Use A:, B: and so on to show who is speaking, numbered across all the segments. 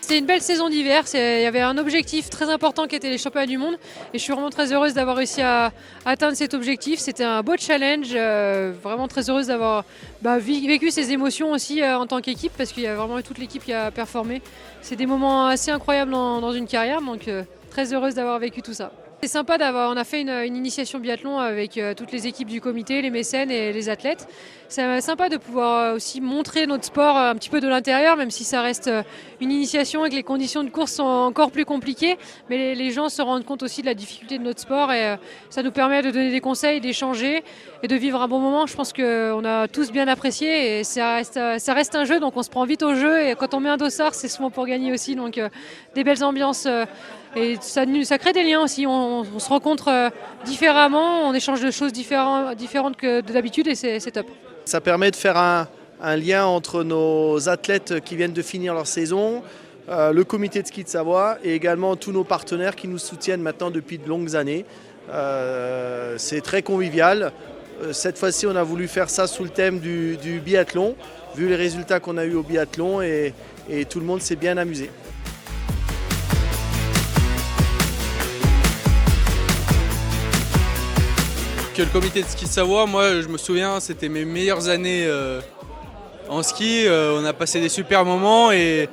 A: C'était une belle saison d'hiver, il y avait un objectif très important qui était les championnats du monde et je suis vraiment très heureuse d'avoir réussi à atteindre cet objectif. C'était un beau challenge, vraiment très heureuse d'avoir vécu ces émotions aussi en tant qu'équipe parce qu'il y a vraiment toute l'équipe qui a performé. C'est des moments assez incroyables dans une carrière, donc très heureuse d'avoir vécu tout ça. C'est sympa on a fait une initiation biathlon avec toutes les équipes du comité, les mécènes et les athlètes. C'est sympa de pouvoir aussi montrer notre sport un petit peu de l'intérieur, même si ça reste une initiation et que les conditions de course sont encore plus compliquées. Mais les gens se rendent compte aussi de la difficulté de notre sport et ça nous permet de donner des conseils, d'échanger et de vivre un bon moment. Je pense qu'on a tous bien apprécié et ça reste un jeu, donc on se prend vite au jeu et quand on met un dossard, c'est souvent pour gagner aussi. Donc des belles ambiances. Et ça crée des liens aussi, on se rencontre différemment, on échange de choses différentes que d'habitude et c'est top.
B: Ça permet de faire un lien entre nos athlètes qui viennent de finir leur saison, le comité de ski de Savoie et également tous nos partenaires qui nous soutiennent maintenant depuis de longues années. C'est très convivial. Cette fois-ci, on a voulu faire ça sous le thème du biathlon, vu les résultats qu'on a eus au biathlon et tout le monde s'est bien amusé.
C: Le comité de ski de Savoie, moi je me souviens, c'était mes meilleures années en ski. On a passé des super moments et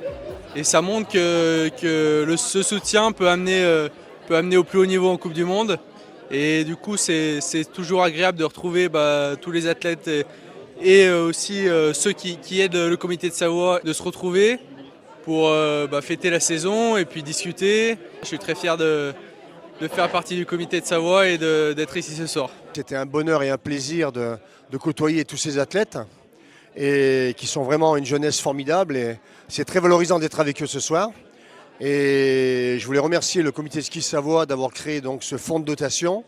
C: ça montre que ce soutien peut amener au plus haut niveau en Coupe du Monde. Et du coup, c'est toujours agréable de retrouver tous les athlètes et aussi ceux qui aident le comité de Savoie de se retrouver pour fêter la saison et puis discuter. Je suis très fier de faire partie du comité de Savoie et d'être ici ce soir.
D: C'était un bonheur et un plaisir de côtoyer tous ces athlètes et qui sont vraiment une jeunesse formidable et c'est très valorisant d'être avec eux ce soir. Et je voulais remercier le comité de ski Savoie d'avoir créé donc ce fonds de dotation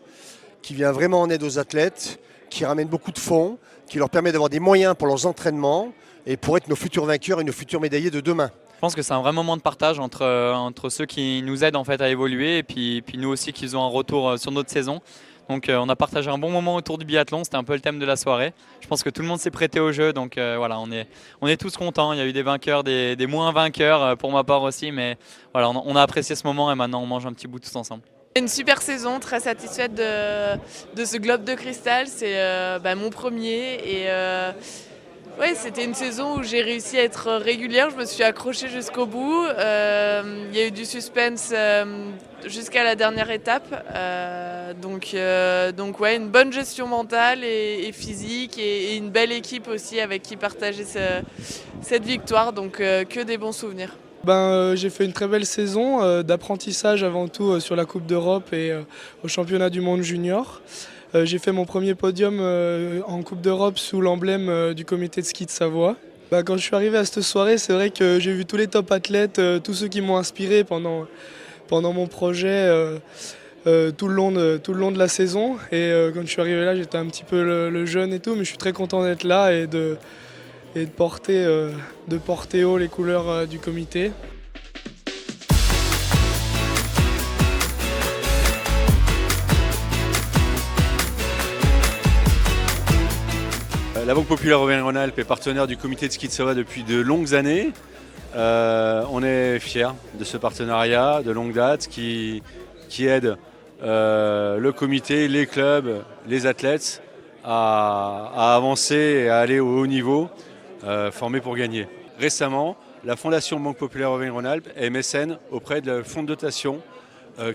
D: qui vient vraiment en aide aux athlètes, qui ramène beaucoup de fonds, qui leur permet d'avoir des moyens pour leurs entraînements et pour être nos futurs vainqueurs et nos futurs médaillés de demain.
E: Je pense que c'est un vrai moment de partage entre ceux qui nous aident en fait à évoluer et puis nous aussi qui faisons un retour sur notre saison. Donc on a partagé un bon moment autour du biathlon, c'était un peu le thème de la soirée. Je pense que tout le monde s'est prêté au jeu, donc voilà, on est tous contents. Il y a eu des vainqueurs, des moins vainqueurs pour ma part aussi, mais voilà, on a apprécié ce moment et maintenant on mange un petit bout tous ensemble.
F: Une super saison, très satisfaite de ce globe de cristal, c'est mon premier et ouais, c'était une saison où j'ai réussi à être régulière, je me suis accrochée jusqu'au bout. Il y a eu du suspense jusqu'à la dernière étape. Donc ouais, une bonne gestion mentale et physique et une belle équipe aussi avec qui partager cette victoire. Donc que des bons souvenirs.
G: J'ai fait une très belle saison d'apprentissage avant tout sur la Coupe d'Europe et au championnat du monde junior. J'ai fait mon premier podium en Coupe d'Europe sous l'emblème du comité de ski de Savoie. Quand je suis arrivé à cette soirée, c'est vrai que j'ai vu tous les top athlètes, tous ceux qui m'ont inspiré pendant mon projet tout le long de la saison. Et quand je suis arrivé là, j'étais un petit peu le jeune et tout, mais je suis très content d'être là et de porter haut les couleurs du comité.
H: La Banque Populaire Auvergne-Rhône-Alpes est partenaire du comité de ski de Savoie depuis de longues années. On est fiers de ce partenariat de longue date qui aide le comité, les clubs, les athlètes à avancer et à aller au haut niveau, formés pour gagner. Récemment, la Fondation Banque Populaire Auvergne-Rhône-Alpes est mécène auprès de fonds de dotation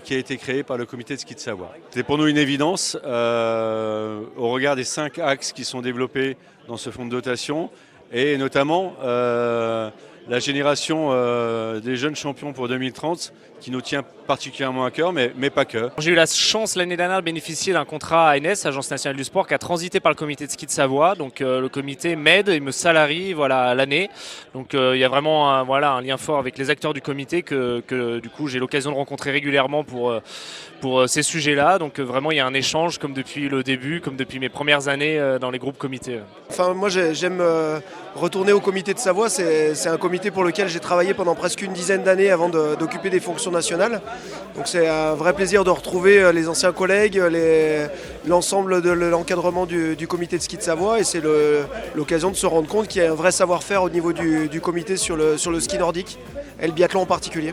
H: qui a été créé par le comité de ski de Savoie. C'est pour nous une évidence au regard des 5 axes qui sont développés dans ce fonds de dotation et notamment la génération des jeunes champions pour 2030 qui nous tient particulièrement à cœur, mais pas que.
I: J'ai eu la chance l'année dernière de bénéficier d'un contrat ANS, Agence nationale du sport, qui a transité par le comité de ski de Savoie. Donc le comité m'aide et me salarie à l'année. Donc il y a vraiment un lien fort avec les acteurs du comité que du coup j'ai l'occasion de rencontrer régulièrement pour ces sujets-là. Donc vraiment il y a un échange comme depuis le début, comme depuis mes premières années dans les groupes comités.
D: Enfin, moi j'aime
J: retourner au comité de Savoie, c'est un comité pour lequel j'ai travaillé pendant presque une dizaine d'années avant d'occuper des fonctions nationales. Donc c'est un vrai plaisir de retrouver les anciens collègues, l'ensemble de l'encadrement du comité de ski de Savoie, et c'est l'occasion de se rendre compte qu'il y a un vrai savoir-faire au niveau du comité sur le ski nordique et le biathlon en particulier.